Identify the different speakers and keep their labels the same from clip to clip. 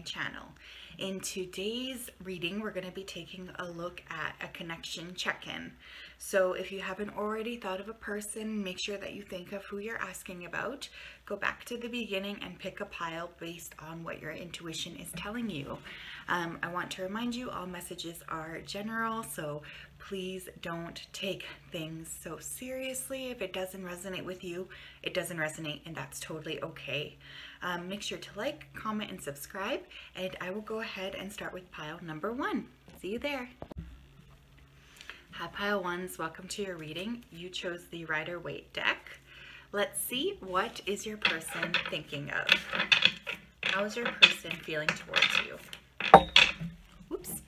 Speaker 1: my channel. In today's reading, we're going to be taking a look at a connection check-in. So if you haven't already thought of a person, make sure that you think of who you're asking about. Go back to the beginning and pick a pile based on what your intuition is telling you. I want to remind you all messages are general, so please don't take things so seriously. If it doesn't resonate with you, it doesn't resonate, and that's totally okay. Make sure to like, comment, and subscribe, and I will go ahead and start with pile number 1. See you there. Hi pile 1s, welcome to your reading. You chose the Rider-Waite deck. Let's see, what is your person thinking of? How is your person feeling towards you? Whoops.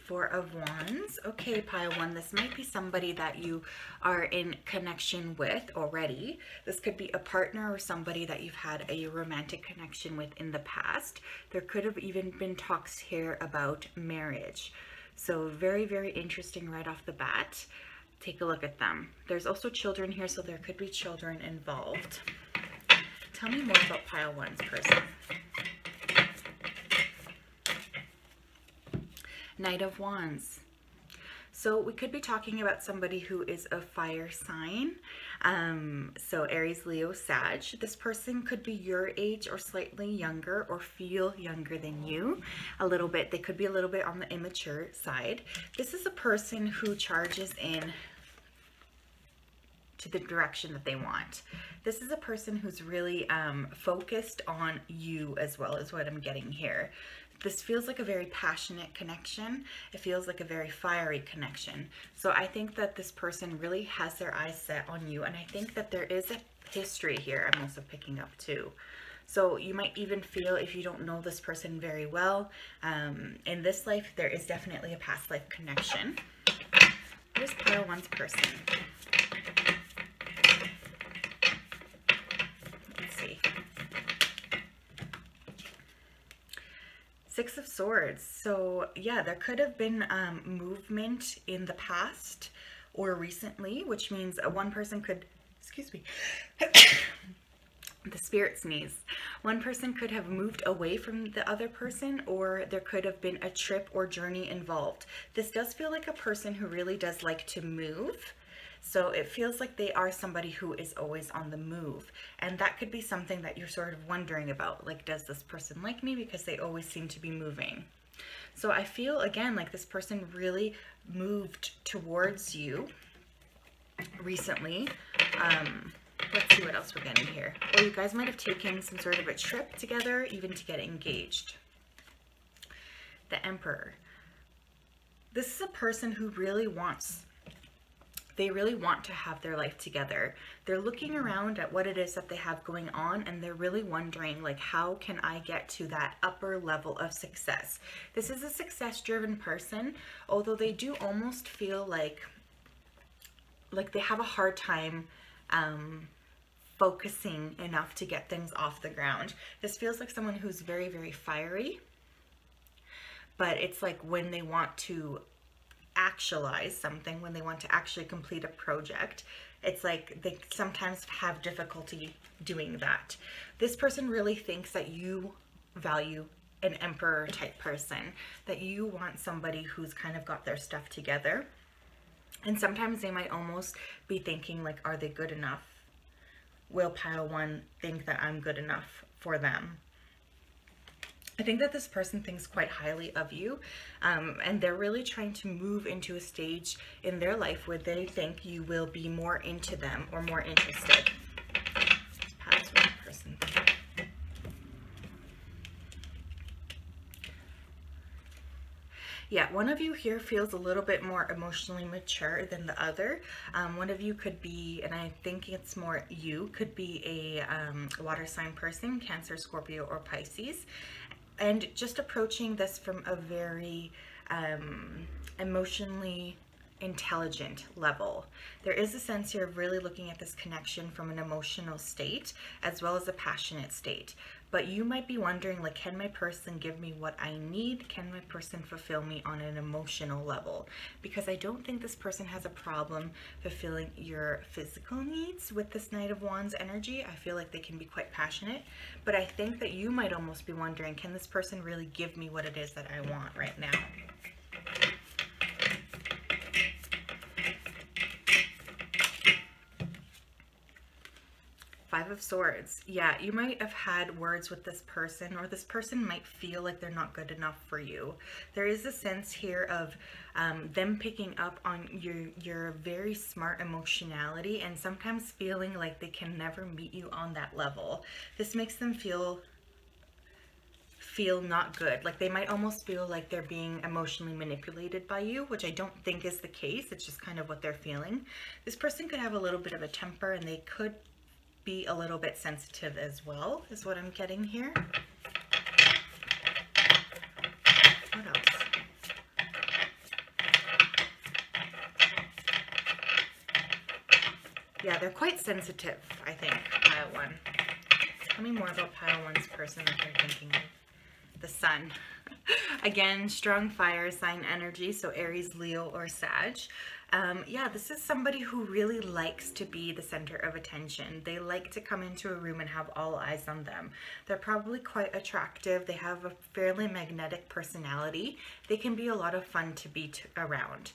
Speaker 1: Four of Wands. Okay, pile 1, this might be somebody that you are in connection with already. This could be a partner or somebody that you've had a romantic connection with in the past. There could have even been talks here about marriage. So very, very interesting right off the bat. Take a look at them. There's also children here, so there could be children involved. Tell me more about pile 1's person. Knight of Wands. So we could be talking about somebody who is a fire sign. So Aries, Leo, Sag. This person could be your age or slightly younger or feel younger than you a little bit. They could be a little bit on the immature side. This is a person who charges in to the direction that they want. This is a person who's really focused on you as well, as what I'm getting here. This feels like a very passionate connection. It feels like a very fiery connection. So I think that this person really has their eyes set on you, and I think that there is a history here I'm also picking up too. So you might even feel, if you don't know this person very well, in this life there is definitely a past life connection. What is pile 1's person? Six of Swords. So yeah, there could have been movement in the past or recently, which means one person could, excuse me, the spirit sneeze. One person could have moved away from the other person, or there could have been a trip or journey involved. This does feel like a person who really does like to move. So it feels like they are somebody who is always on the move. And that could be something that you're sort of wondering about. Like, does this person like me? Because they always seem to be moving. So I feel, again, like this person really moved towards you recently. Let's see what else we're getting here. Or you guys might have taken some sort of a trip together, even to get engaged. The Emperor. This is a person who really wants... They really want to have their life together. They're looking around at what it is that they have going on, and they're really wondering, like, how can I get to that upper level of success? This is a success-driven person, although they do almost feel like they have a hard time focusing enough to get things off the ground. This feels like someone who's very, very fiery, but it's like when they want to actualize something, when they want to actually complete a project, it's like they sometimes have difficulty doing that. This person really thinks that you value an emperor type person, that you want somebody who's kind of got their stuff together. And sometimes they might almost be thinking, like, are they good enough? Will pile 1 think that I'm good enough for them? I think that this person thinks quite highly of you, and they're really trying to move into a stage in their life where they think you will be more into them or more interested. Past 1 person. Yeah, one of you here feels a little bit more emotionally mature than the other. One of you could be, and I think it's more you, could be a water sign person, Cancer, Scorpio, or Pisces. And just approaching this from a very emotionally intelligent level. There is a sense here of really looking at this connection from an emotional state as well as a passionate state. but you might be wondering, like, can my person give me what I need? Can my person fulfill me on an emotional level? Because I don't think this person has a problem fulfilling your physical needs with this Knight of Wands energy. I feel like they can be quite passionate, but I think that you might almost be wondering, can this person really give me what it is that I want right now? Five of Swords. Yeah, you might have had words with this person, or this person might feel like they're not good enough for you. There is a sense here of them picking up on your very smart emotionality, and sometimes feeling like they can never meet you on that level. This makes them feel not good. Like, they might almost feel like they're being emotionally manipulated by you, which I don't think is the case. It's just kind of what they're feeling. This person could have a little bit of a temper, and they could be a little bit sensitive as well, is what I'm getting here. What else? Yeah, they're quite sensitive, I think, Pile 1. Tell me more about Pile 1's person that they're thinking of. The Sun. Again, strong fire sign energy, so Aries, Leo, or Sag. Yeah, this is somebody who really likes to be the center of attention. They like to come into a room and have all eyes on them. They're probably quite attractive. They have a fairly magnetic personality. They can be a lot of fun to be around.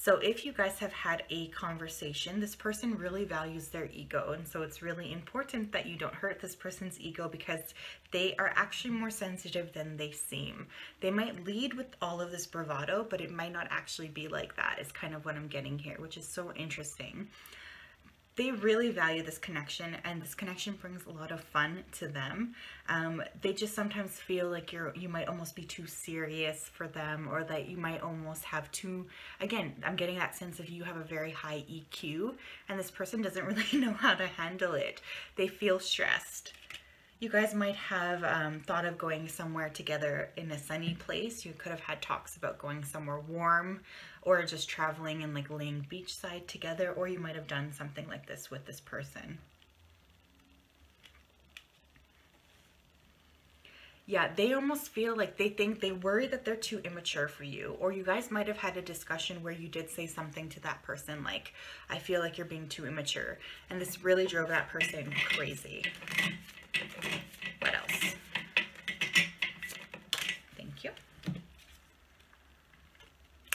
Speaker 1: So if you guys have had a conversation, this person really values their ego, and so it's really important that you don't hurt this person's ego, because they are actually more sensitive than they seem. They might lead with all of this bravado, but it might not actually be like that, is kind of what I'm getting here, which is so interesting. They really value this connection, and this connection brings a lot of fun to them. They just sometimes feel like you might almost be too serious for them, or that you might almost have too, again, I'm getting that sense of you have a very high EQ, and this person doesn't really know how to handle it. They feel stressed. You guys might have thought of going somewhere together in a sunny place. You could have had talks about going somewhere warm, or just traveling and like laying beachside together, or you might have done something like this with this person. Yeah, they almost feel like they worry that they're too immature for you, or you guys might have had a discussion where you did say something to that person like, I feel like you're being too immature, and this really drove that person crazy. What else? Thank you.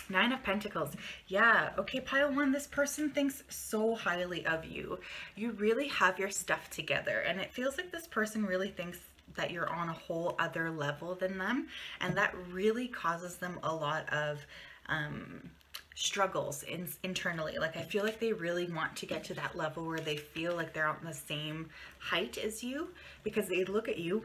Speaker 1: Nine of Pentacles. Yeah, okay, Pile 1, this person thinks so highly of you. You really have your stuff together, and it feels like this person really thinks that you're on a whole other level than them, and that really causes them a lot of struggles internally. Like, I feel like they really want to get to that level where they feel like they're on the same height as you, because they look at you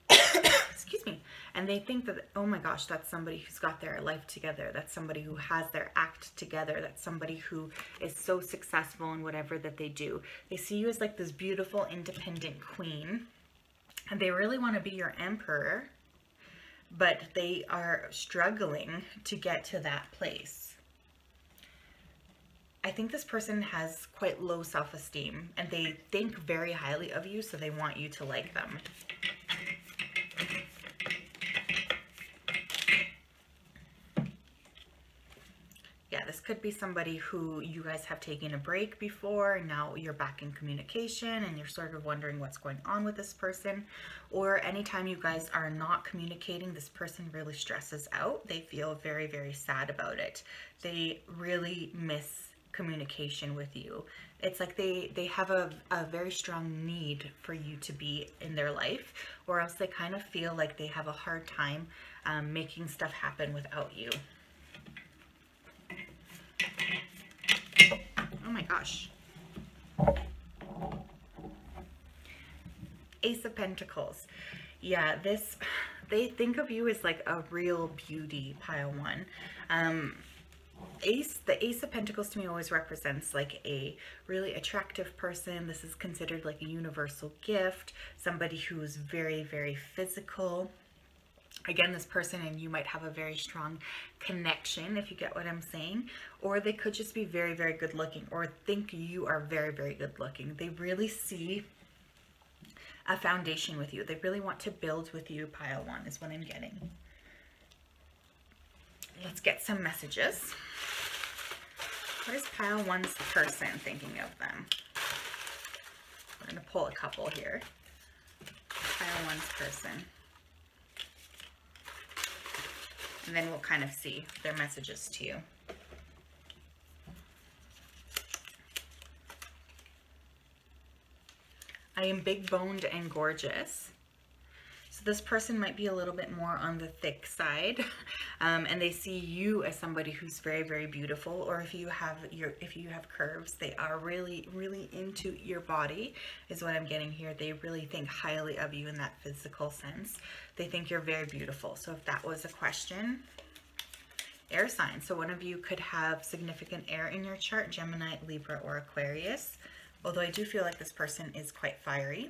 Speaker 1: excuse me, and they think that, oh my gosh, that's somebody who's got their life together, that's somebody who has their act together, that's somebody who is so successful in whatever that they do. They see you as like this beautiful independent queen, and they really want to be your emperor, but they are struggling to get to that place. I think this person has quite low self-esteem, and they think very highly of you, so they want you to like them. Yeah, this could be somebody who you guys have taken a break before, and now you're back in communication and you're sort of wondering what's going on with this person. Or anytime you guys are not communicating, this person really stresses out. They feel very, very sad about it. They really miss communication with you. It's like they have a very strong need for you to be in their life, or else they kind of feel like they have a hard time making stuff happen without you. Oh my gosh. Ace of Pentacles. Yeah, they think of you as like a real beauty, Pile 1. The Ace of Pentacles to me always represents like a really attractive person. This is considered like a universal gift, somebody who is very, very physical. Again, this person and you might have a very strong connection, if you get what I'm saying, or they could just be very, very good looking, or think you are very, very good looking. They really see a foundation with you. They really want to build with you, pile 1 is what I'm getting. Let's get some messages. What is pile 1's person thinking of them? We're going to pull a couple here. Pile 1's person. And then we'll kind of see their messages to you. I am big boned and gorgeous. So this person might be a little bit more on the thick side, and they see you as somebody who's very, very beautiful. Or if you have curves, they are really, really into your body, is what I'm getting here. They really think highly of you in that physical sense. They think you're very beautiful. So if that was a question, air sign. So one of you could have significant air in your chart: Gemini, Libra, or Aquarius. Although I do feel like this person is quite fiery.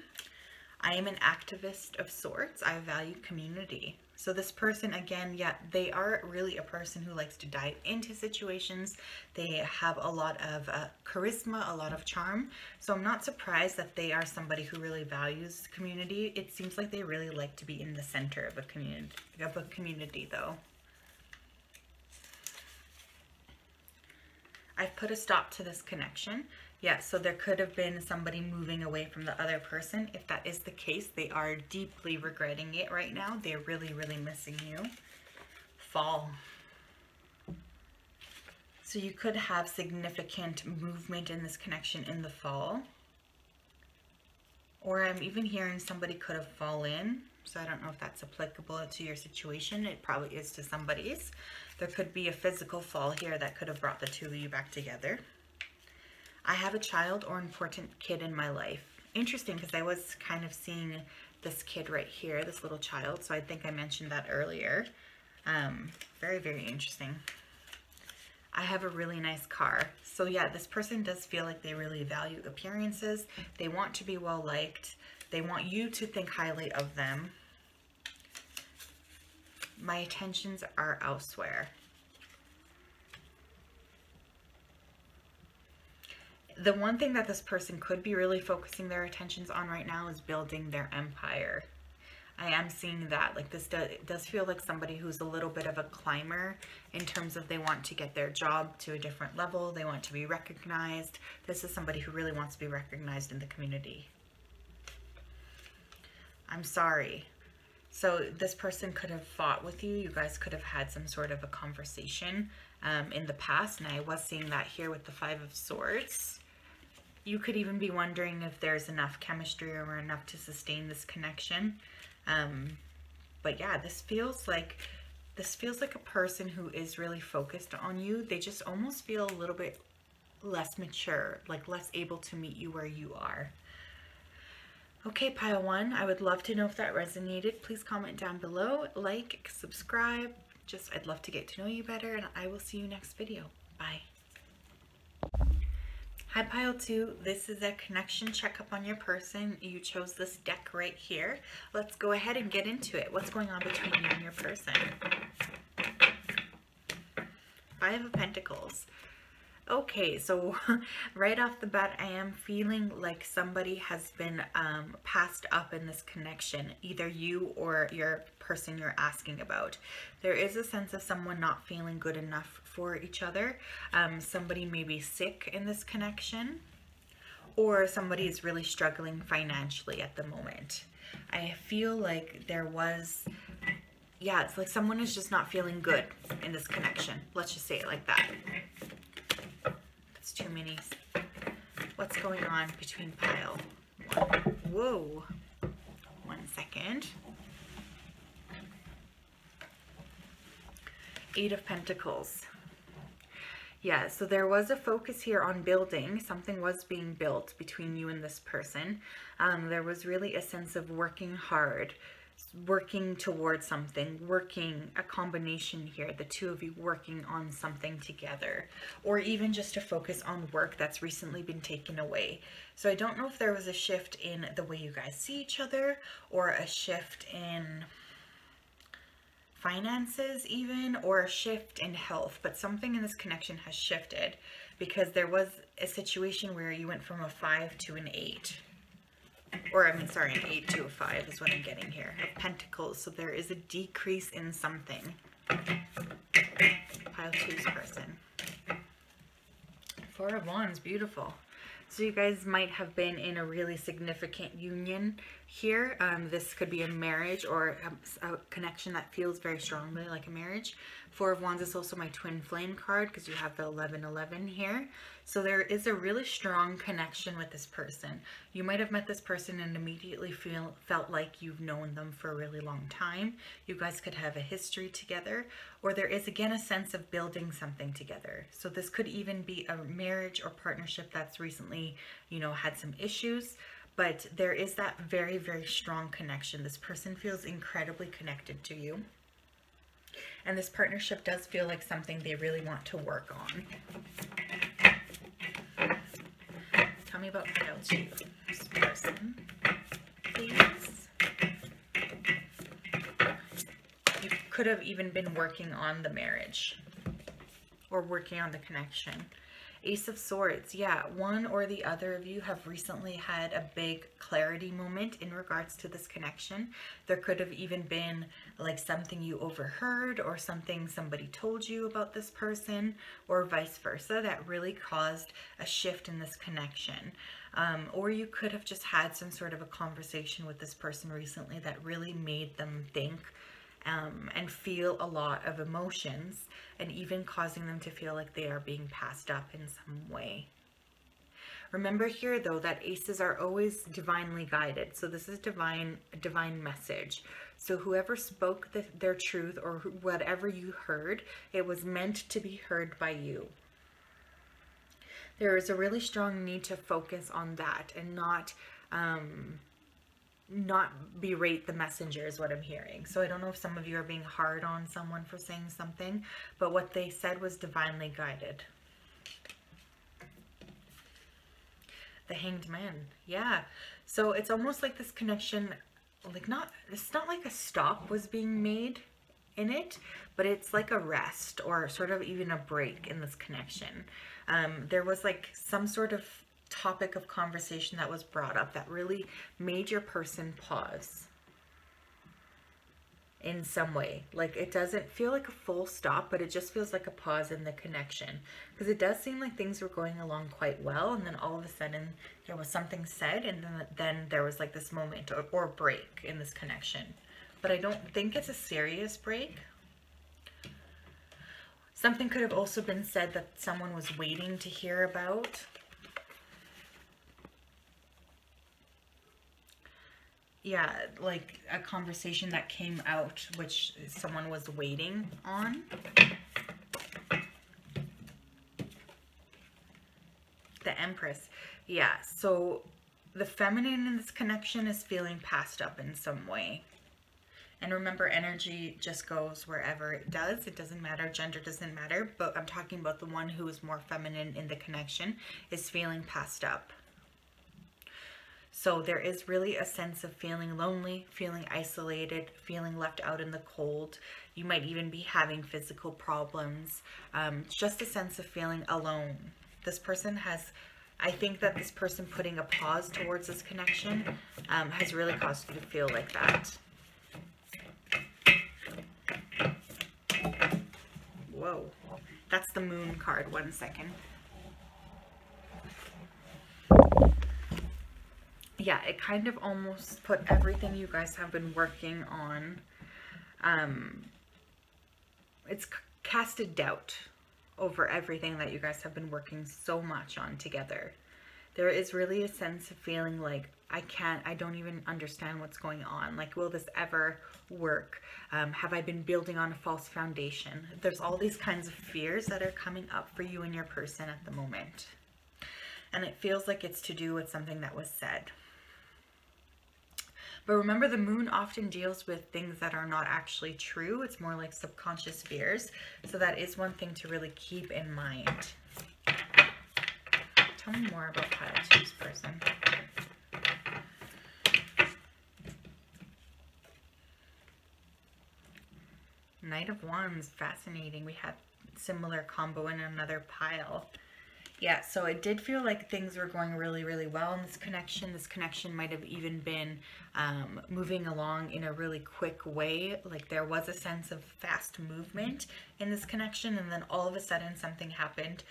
Speaker 1: I am an activist of sorts. I value community. So this person, again, yeah, they are really a person who likes to dive into situations. They have a lot of charisma, a lot of charm. So I'm not surprised that they are somebody who really values community. It seems like they really like to be in the center of a community though. I've put a stop to this connection. Yeah, so there could have been somebody moving away from the other person. If that is the case, they are deeply regretting it right now. They're really, really missing you. Fall. So you could have significant movement in this connection in the fall. Or I'm even hearing somebody could have fallen. So I don't know if that's applicable to your situation. It probably is to somebody's. There could be a physical fall here that could have brought the two of you back together. I have a child or important kid in my life. Interesting, because I was kind of seeing this kid right here, this little child. So I think I mentioned that earlier. Very, very interesting. I have a really nice car. So yeah, this person does feel like they really value appearances. They want to be well liked. They want you to think highly of them. My attentions are elsewhere. The one thing that this person could be really focusing their attentions on right now is building their empire. I am seeing that. Like this does feel like somebody who's a little bit of a climber in terms of they want to get their job to a different level. They want to be recognized. This is somebody who really wants to be recognized in the community. I'm sorry. So this person could have fought with you. You guys could have had some sort of a conversation in the past. And I was seeing that here with the 5 of Swords. You could even be wondering if there's enough chemistry or enough to sustain this connection. But yeah, this feels like a person who is really focused on you. They just almost feel a little bit less mature, like less able to meet you where you are. Okay, pile 1, I would love to know if that resonated. Please comment down below, like, subscribe. I'd love to get to know you better, and I will see you next video. Bye. Hi pile 2, this is a connection checkup on your person. You chose this deck right here. Let's go ahead and get into it. What's going on between you and your person? 5 of Pentacles. Okay, so right off the bat, I am feeling like somebody has been passed up in this connection, either you or your person you're asking about. There is a sense of someone not feeling good enough for each other. Somebody may be sick in this connection, or somebody is really struggling financially at the moment. I feel like there was, yeah, it's like someone is just not feeling good in this connection. Let's just say it like that. Too many. What's going on between pile 1? Whoa. 1 second. 8 of Pentacles. Yeah, so there was a focus here on building. Something was being built between you and this person. There was really a sense of working hard, working towards something, working a combination here, the two of you working on something together, or even just to focus on work that's recently been taken away. So I don't know if there was a shift in the way you guys see each other, or a shift in finances even, or a shift in health, but something in this connection has shifted, because there was a situation where you went from a 5 to an 8. Or I mean, sorry, an 8 to a 5 is what I'm getting here. Of Pentacles. So there is a decrease in something. Pile 2's person. 4 of Wands, beautiful. So you guys might have been in a really significant union here. This could be a marriage or a connection that feels very strongly like a marriage. 4 of Wands is also my twin flame card because you have the 1111 here. So there is a really strong connection with this person. You might have met this person and immediately felt like you've known them for a really long time. You guys could have a history together, or there is again a sense of building something together. So this could even be a marriage or partnership that's recently, you know, had some issues, but there is that very, very strong connection. This person feels incredibly connected to you. And this partnership does feel like something they really want to work on. Tell me about pile 2. This person, please. You could have even been working on the marriage or working on the connection. Ace of Swords, yeah, one or the other of you have recently had a big clarity moment in regards to this connection. There could have even been like something you overheard or something somebody told you about this person, or vice versa, that really caused a shift in this connection. Or you could have just had some sort of a conversation with this person recently that really made them think and feel a lot of emotions, and even causing them to feel like they are being passed up in some way. Remember here though that aces are always divinely guided. So this is divine message. So whoever spoke their truth, or whatever you heard, it was meant to be heard by you. There is a really strong need to focus on that and not berate the messenger is what I'm hearing. So I don't know if some of you are being hard on someone for saying something, but what they said was divinely guided. The Hanged Man. Yeah. So it's almost like this connection, like it's not like a stop was being made in it, but it's like a rest or sort of even a break in this connection. There was like some sort of topic of conversation that was brought up that really made your person pause in some way. Like it doesn't feel like a full stop, but it just feels like a pause in the connection, because it does seem like things were going along quite well, and then all of a sudden there was something said, and then there was like this moment or break in this connection. But I don't think it's a serious break. Something could have also been said that someone was waiting to hear about. Yeah, like a conversation that came out, which someone was waiting on. The Empress. Yeah, so the feminine in this connection is feeling passed up in some way. And remember, energy just goes wherever it does. It doesn't matter. Gender doesn't matter. But I'm talking about the one who is more feminine in the connection is feeling passed up. So there is really a sense of feeling lonely, feeling isolated, feeling left out in the cold. You might even be having physical problems. Just a sense of feeling alone. This person has, I think that this person putting a pause towards this connection has really caused you to feel like that. Whoa, that's the Moon card. 1 second. Yeah, it kind of almost put everything you guys have been working on, it's casted doubt over everything that you guys have been working so much on together. There is really a sense of feeling like, I don't even understand what's going on. Like, will this ever work? Have I been building on a false foundation? There's all these kinds of fears that are coming up for you and your person at the moment. And it feels like it's to do with something that was said. But remember, the Moon often deals with things that are not actually true. It's more like subconscious fears. So that is one thing to really keep in mind. Tell me more about pile 2's person. Knight of Wands, fascinating. We had similar combo in another pile. Yeah, so it did feel like things were going really, really well in this connection. This connection might have even been moving along in a really quick way. Like there was a sense of fast movement in this connection, and then all of a sudden something happened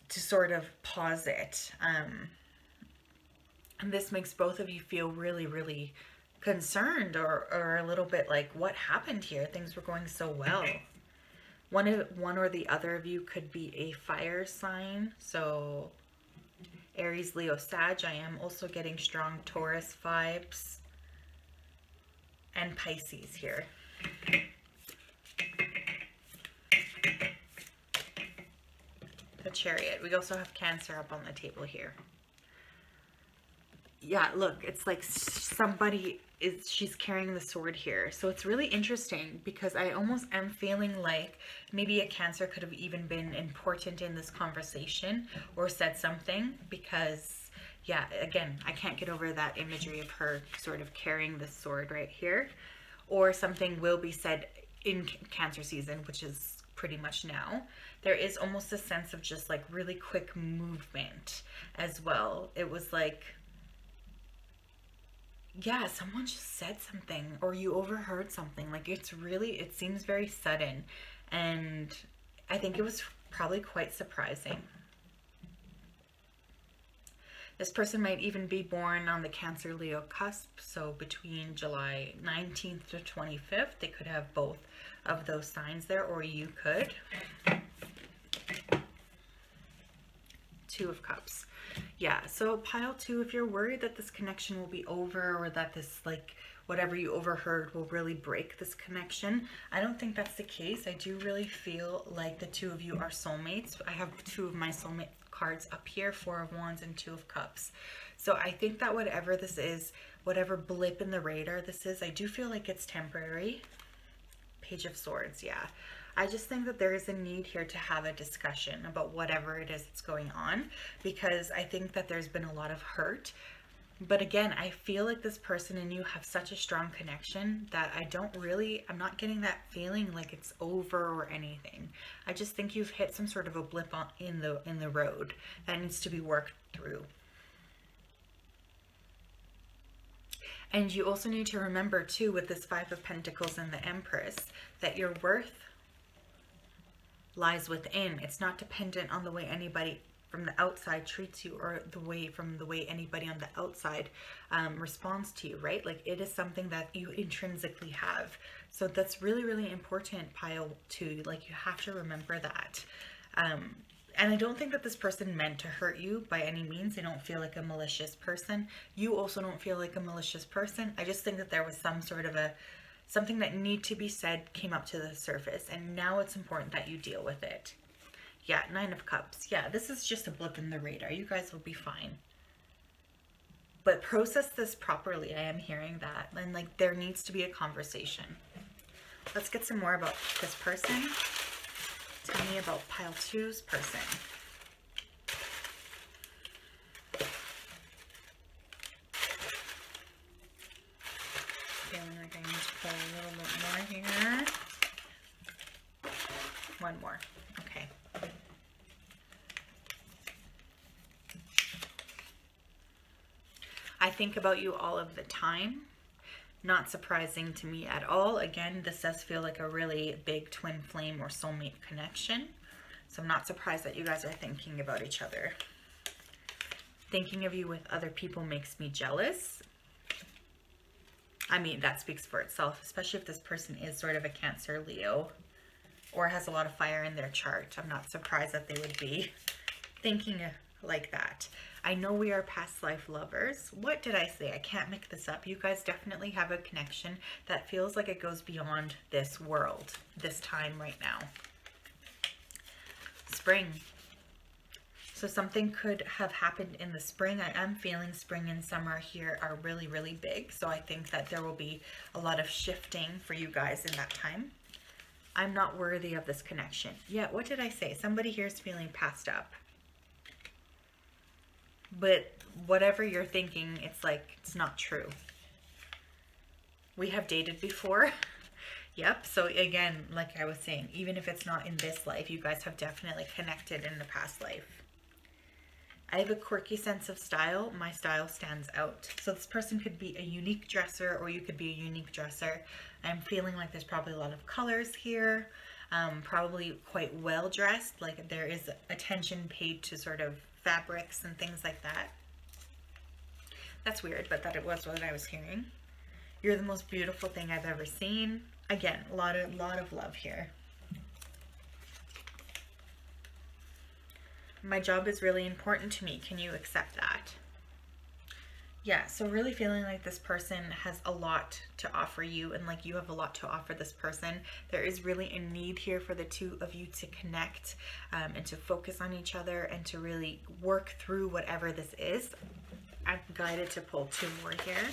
Speaker 1: to sort of pause it. And this makes both of you feel really, really concerned or a little bit like, what happened here? Things were going so well. One or the other of you could be a fire sign. So Aries, Leo, Sag. I am also getting strong Taurus vibes. And Pisces here. The Chariot. We also have Cancer up on the table here. Yeah, look, it's like she's carrying the sword here. So it's really interesting because I almost am feeling like maybe a Cancer could have even been important in this conversation or said something because, yeah, again, I can't get over that imagery of her sort of carrying the sword right here. Or something will be said in Cancer season, which is pretty much now. There is almost a sense of just like really quick movement as well. It was like, yeah, someone just said something or you overheard something. Like it seems very sudden. And I think it was probably quite surprising. This person might even be born on the Cancer-Leo cusp. So between July 19th to 25th, they could have both of those signs there, or you could. Two of Cups. Yeah, so pile 2, if you're worried that this connection will be over or that this, like, whatever you overheard will really break this connection, I don't think that's the case. I do really feel like the two of you are soulmates. I have 2 of my soulmate cards up here, 4 of Wands and 2 of Cups. So I think that whatever this is, whatever blip in the radar this is, I do feel like it's temporary. Page of Swords, yeah. I just think that there is a need here to have a discussion about whatever it is that's going on, because I think that there's been a lot of hurt. But again, I feel like this person and you have such a strong connection that I'm not getting that feeling like it's over or anything. I just think you've hit some sort of a blip in the road that needs to be worked through. And you also need to remember too, with this 5 of Pentacles and the Empress, that your worth lies within. It's not dependent on the way anybody from the outside treats you or the way anybody on the outside responds to you, right? Like it is something that you intrinsically have. So that's really, really important, pile 2. Like you have to remember that. And I don't think that this person meant to hurt you by any means. They don't feel like a malicious person. You also don't feel like a malicious person. I just think that there was some sort of something that needed to be said came up to the surface, and now it's important that you deal with it. Yeah, 9 of Cups. Yeah, this is just a blip in the radar. You guys will be fine. But process this properly. I am hearing that. And like there needs to be a conversation. Let's get some more about this person. Tell me about pile 2's person. Feeling like I need to pull a little bit more here. One more. Okay. I think about you all of the time. Not surprising to me at all. Again, this does feel like a really big twin flame or soulmate connection. So I'm not surprised that you guys are thinking about each other. Thinking of you with other people makes me jealous. I mean, that speaks for itself, especially if this person is sort of a Cancer, Leo, or has a lot of fire in their chart. I'm not surprised that they would be thinking like that. I know we are past life lovers. What did I say? I can't make this up. You guys definitely have a connection that feels like it goes beyond this world, this time right now. Spring. So something could have happened in the spring. I am feeling spring and summer here are really, really big. So I think that there will be a lot of shifting for you guys in that time. I'm not worthy of this connection. Yeah, what did I say? Somebody here is feeling passed up. But whatever you're thinking, it's like, it's not true. We have dated before. Yep. So again, like I was saying, even if it's not in this life, you guys have definitely connected in the past life. I have a quirky sense of style. My style stands out. So this person could be a unique dresser, or you could be a unique dresser. I'm feeling like there's probably a lot of colors here. Probably quite well dressed. Like there is attention paid to sort of fabrics and things like that. That's weird, but that it was what I was hearing. You're the most beautiful thing I've ever seen. Again, a lot of love here. My job is really important to me. Can you accept that? Yeah, so really feeling like this person has a lot to offer you, and like you have a lot to offer this person. There is really a need here for the two of you to connect and to focus on each other and to really work through whatever this is. I'm guided to pull 2 more here.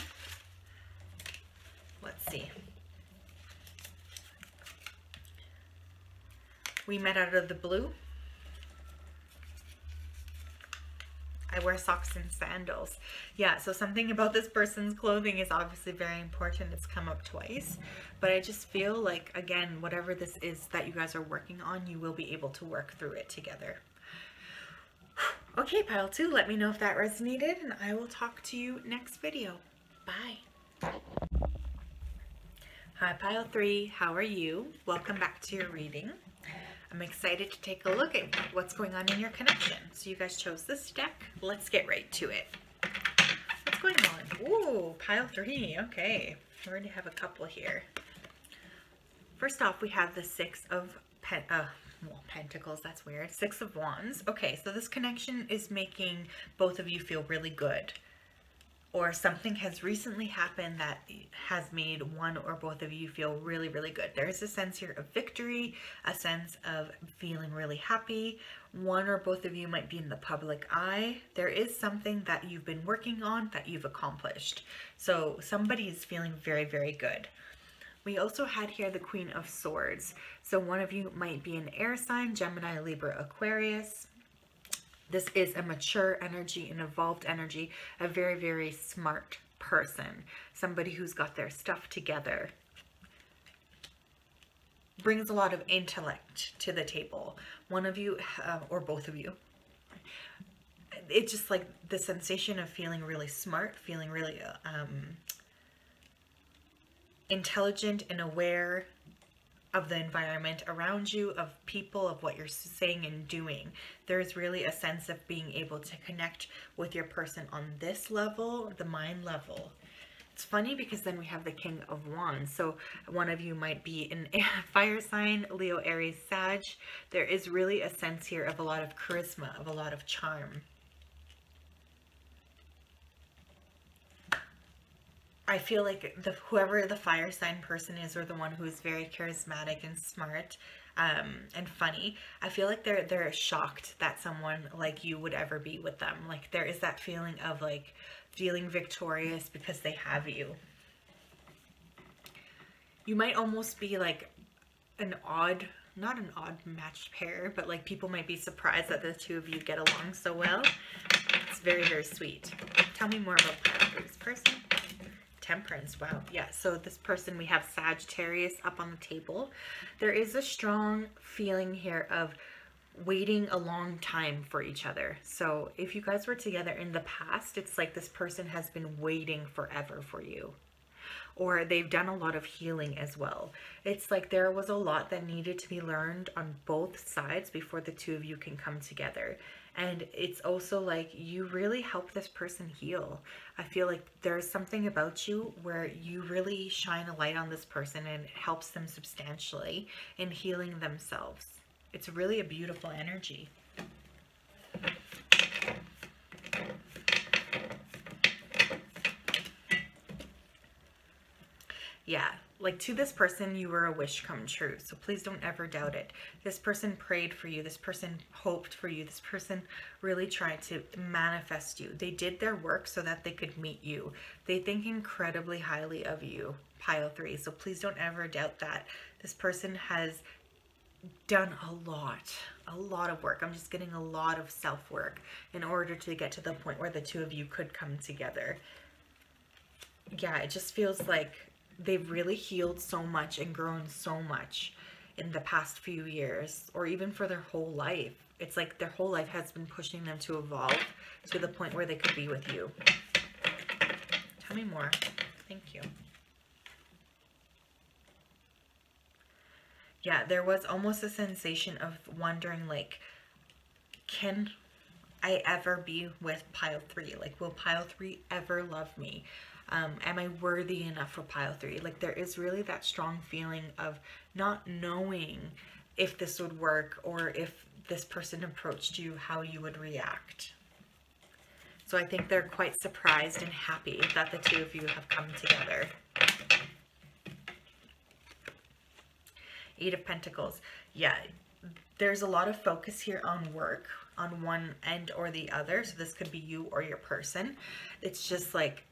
Speaker 1: Let's see. We met out of the blue. I wear socks and sandals. Yeah, so something about this person's clothing is obviously very important. It's come up twice. But I just feel like, again, whatever this is that you guys are working on, you will be able to work through it together. Okay, pile 2, let me know if that resonated, and I will talk to you next video. Bye. Hi, pile 3. How are you? Welcome back to your reading. I'm excited to take a look at what's going on in your connection. So you guys chose this deck. Let's get right to it. What's going on? Ooh, pile 3. Okay. I already have a couple here. First off, we have the 6 of Pentacles. That's weird. 6 of Wands. Okay, so this connection is making both of you feel really good. Or something has recently happened that has made one or both of you feel really, really good. There is a sense here of victory, a sense of feeling really happy. One or both of you might be in the public eye. There is something that you've been working on that you've accomplished. So somebody is feeling very, very good. We also had here the Queen of Swords. So one of you might be an air sign, Gemini, Libra, Aquarius. This is a mature energy, an evolved energy, a very, very smart person, somebody who's got their stuff together. Brings a lot of intellect to the table. One of you, or both of you, it's just like the sensation of feeling really smart, feeling really intelligent and aware of the environment around you, of people, of what you're saying and doing. There's really a sense of being able to connect with your person on this level, the mind level. It's funny because then we have the King of Wands. So one of you might be an fire sign, Leo, Aries, Sag. There is really a sense here of a lot of charisma, of a lot of charm. I feel like whoever the fire sign person is, or the one who is very charismatic and smart and funny, I feel like they're shocked that someone like you would ever be with them. Like there is that feeling of like feeling victorious because they have you. You might almost be like an odd, not an odd matched pair, but like people might be surprised that the two of you get along so well. It's very, very sweet. Tell me more about this person. Temperance. Wow. Yeah, so this person, we have Sagittarius up on the table. There is a strong feeling here of waiting a long time for each other. So if you guys were together in the past, it's like this person has been waiting forever for you, or they've done a lot of healing as well. It's like there was a lot that needed to be learned on both sides before the two of you can come together. And it's also like you really help this person heal. I feel like there's something about you where you really shine a light on this person and it helps them substantially in healing themselves. It's really a beautiful energy. Yeah, like to this person, you were a wish come true. So please don't ever doubt it. This person prayed for you. This person hoped for you. This person really tried to manifest you. They did their work so that they could meet you. They think incredibly highly of you, pile 3. So please don't ever doubt that. This person has done a lot of work. I'm just getting a lot of self-work in order to get to the point where the two of you could come together. Yeah, it just feels like they've really healed so much and grown so much. in the past few years, or even for their whole life. It's like their whole life has been pushing them to evolve to the point where they could be with you. Tell me more. Thank you. Yeah, there was almost a sensation of wondering, like, can I ever be with pile 3? Like, will pile 3 ever love me? Am I worthy enough for pile 3? Like, there is really that strong feeling of not knowing if this would work, or if this person approached you, how you would react. So I think they're quite surprised and happy that the two of you have come together. 8 of Pentacles. Yeah, there's a lot of focus here on work on one end or the other. So this could be you or your person. It's just like,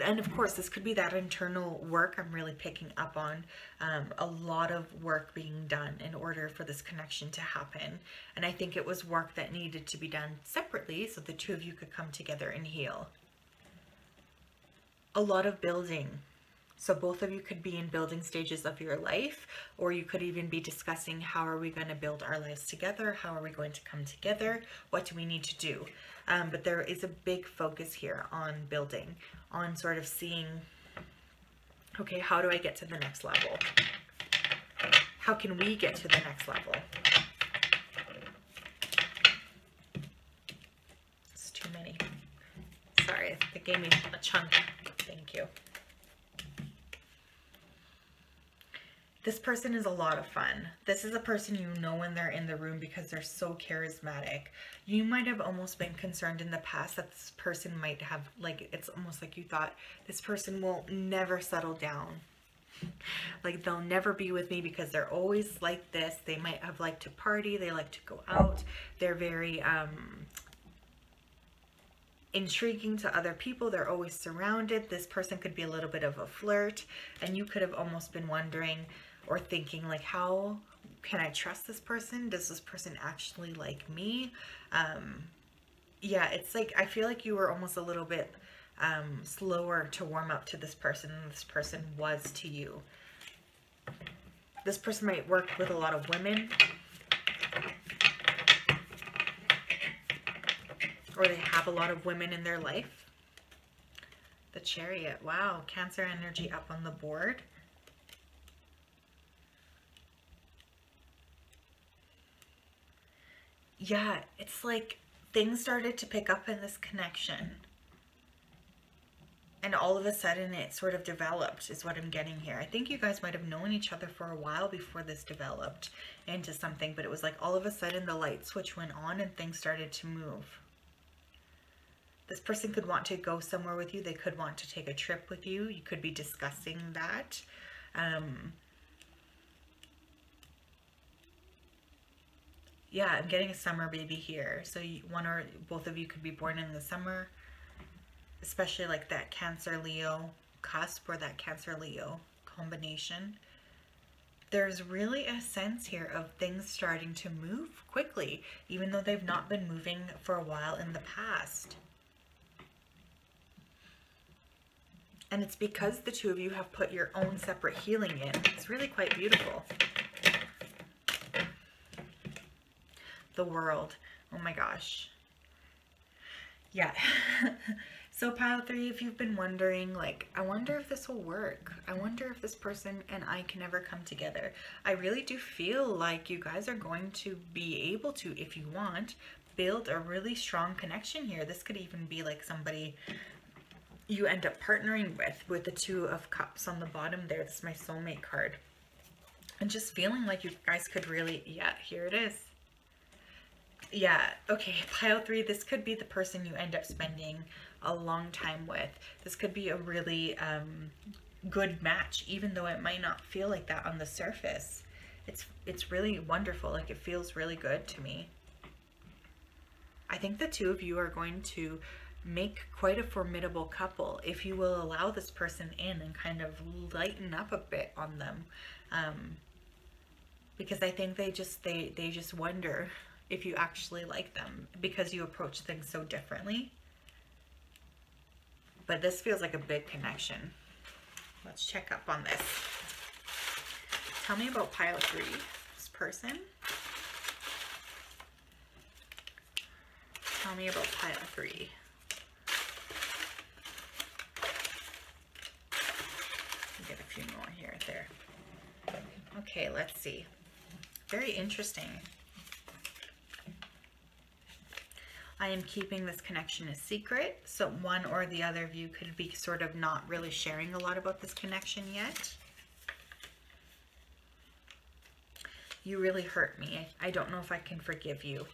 Speaker 1: and of course this could be that internal work I'm really picking up on. A lot of work being done in order for this connection to happen. And I think it was work that needed to be done separately so the two of you could come together and heal. A lot of building. So both of you could be in building stages of your life, or you could even be discussing, how are we going to build our lives together? How are we going to come together? What do we need to do? But there is a big focus here on building, on sort of seeing, okay, how do I get to the next level? How can we get to the next level? It's too many. Sorry, it gave me a chunk. Thank you. This person is a lot of fun. This is a person you know when they're in the room because they're so charismatic. You might have almost been concerned in the past that this person might have, like, it's almost like you thought this person will never settle down. Like, they'll never be with me because they're always like this. They might have liked to party. They like to go out. They're very intriguing to other people. They're always surrounded. This person could be a little bit of a flirt, and you could have almost been wondering or thinking, like, how can I trust this person? Does this person actually like me? Yeah, it's like, I feel like you were almost a little bit slower to warm up to this person than this person was to you. This person might work with a lot of women, or they have a lot of women in their life. The Chariot. Wow, Cancer energy up on the board. Yeah, it's like things started to pick up in this connection. And all of a sudden it sort of developed, is what I'm getting here. I think you guys might have known each other for a while before this developed into something. But it was like all of a sudden the light switch went on and things started to move. This person could want to go somewhere with you. They could want to take a trip with you. You could be discussing that. Yeah, I'm getting a summer baby here. So one or both of you could be born in the summer, especially like that Cancer-Leo cusp or that Cancer-Leo combination. There's really a sense here of things starting to move quickly, even though they've not been moving for a while in the past. And it's because the two of you have put your own separate healing in. It's really quite beautiful. The World. Oh my gosh. Yeah. So pile 3, if you've been wondering, like, I wonder if this will work. I wonder if this person and I can ever come together. I really do feel like you guys are going to be able to, if you want, build a really strong connection here. This could even be like somebody you end up partnering with the 2 of Cups on the bottom there. This is my soulmate card. And just feeling like you guys could really, yeah, here it is. Yeah, okay, pile 3, this could be the person you end up spending a long time with. This could be a really good match, even though it might not feel like that on the surface. It's really wonderful. Like, it feels really good to me. I think the 2 of you are going to make quite a formidable couple if you will allow this person in and kind of lighten up a bit on them. Because I think they just wonder if you actually like them because you approach things so differently. But this feels like a big connection. Let's check up on this. Tell me about pile 3. person. Tell me about pile 3. Get a few more here, there. Okay, let's see. Very interesting. I am keeping this connection a secret, so one or the other of you could be sort of not really sharing a lot about this connection yet. You really hurt me. I don't know if I can forgive you.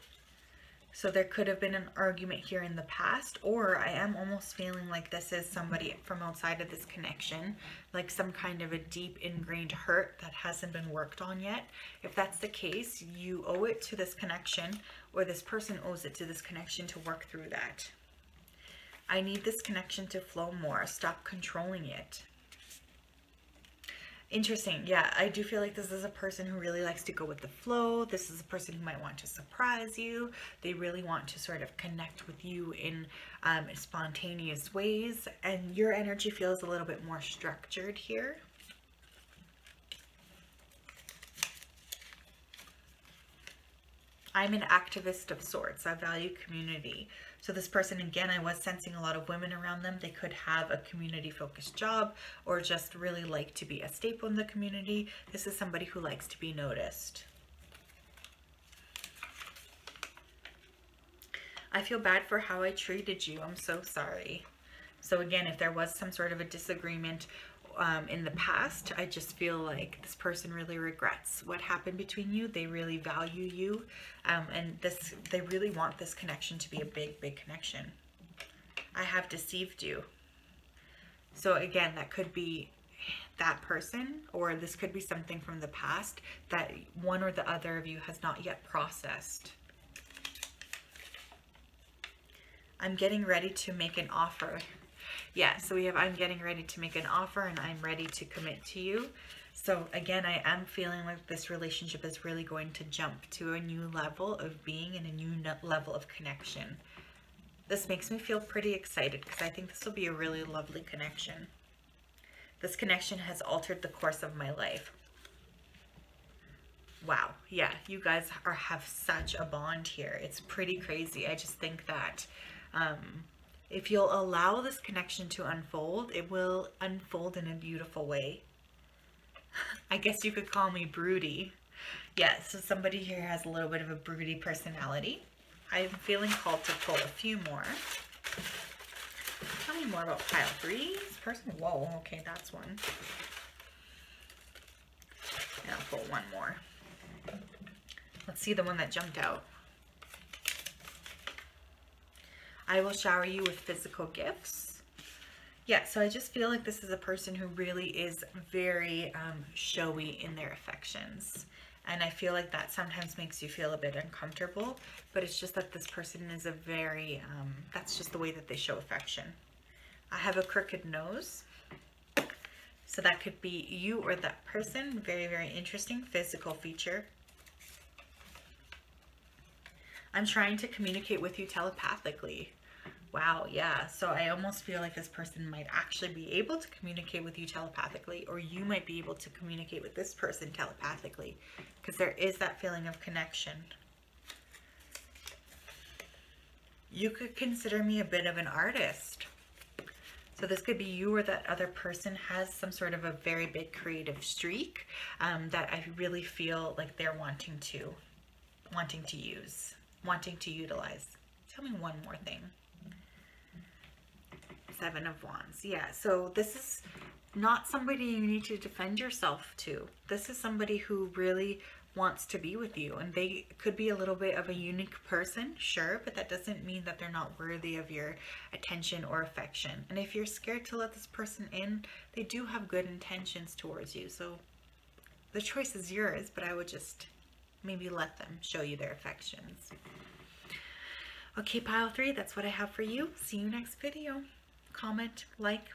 Speaker 1: So there could have been an argument here in the past, or I am almost feeling like this is somebody from outside of this connection, like some kind of a deep ingrained hurt that hasn't been worked on yet. If that's the case, you owe it to this connection, or this person owes it to this connection to work through that. I need this connection to flow more. Stop controlling it. Interesting. Yeah, I do feel like this is a person who really likes to go with the flow. This is a person who might want to surprise you. They really want to sort of connect with you in spontaneous ways. And your energy feels a little bit more structured here. I'm an activist of sorts. I value community. So this person, again, I was sensing a lot of women around them. They could have a community-focused job or just really like to be a staple in the community. This is somebody who likes to be noticed. I feel bad for how I treated you. I'm so sorry. So again, if there was some sort of a disagreement in the past, I just feel like this person really regrets what happened between you. They really value you, and they really want this connection to be a big, big connection. I have deceived you. So again, that could be that person, or this could be something from the past that one or the other of you has not yet processed. I'm getting ready to make an offer. Yeah, so we have I'm getting ready to make an offer and I'm ready to commit to you. So again, I am feeling like this relationship is really going to jump to a new level of being and a new level of connection. This makes me feel pretty excited because I think this will be a really lovely connection. This connection has altered the course of my life. Wow, yeah, you guys have such a bond here. It's pretty crazy. I just think that if you'll allow this connection to unfold, it will unfold in a beautiful way. I guess you could call me broody. Yeah, so somebody here has a little bit of a broody personality. I'm feeling called to pull a few more. Tell me more about pile 3. This person, whoa, okay, that's one. And I'll pull one more. Let's see the one that jumped out. I will shower you with physical gifts. Yeah, so I just feel like this is a person who really is very showy in their affections. And I feel like that sometimes makes you feel a bit uncomfortable, but it's just that this person is a very, that's just the way that they show affection. I have a crooked nose. So that could be you or that person. Very, very interesting physical feature. I'm trying to communicate with you telepathically. Wow, yeah. So I almost feel like this person might actually be able to communicate with you telepathically, or you might be able to communicate with this person telepathically, because there is that feeling of connection. You could consider me a bit of an artist. So this could be you or that other person has some sort of a very big creative streak that I really feel like they're wanting to use, wanting to utilize. Tell me one more thing. 7 of Wands. Yeah, so this is not somebody you need to defend yourself to. This is somebody who really wants to be with you, and they could be a little bit of a unique person, sure, but that doesn't mean that they're not worthy of your attention or affection. And if you're scared to let this person in, they do have good intentions towards you. So the choice is yours, but I would just maybe let them show you their affections. Okay, pile 3, that's what I have for you. See you next video. Comment, like,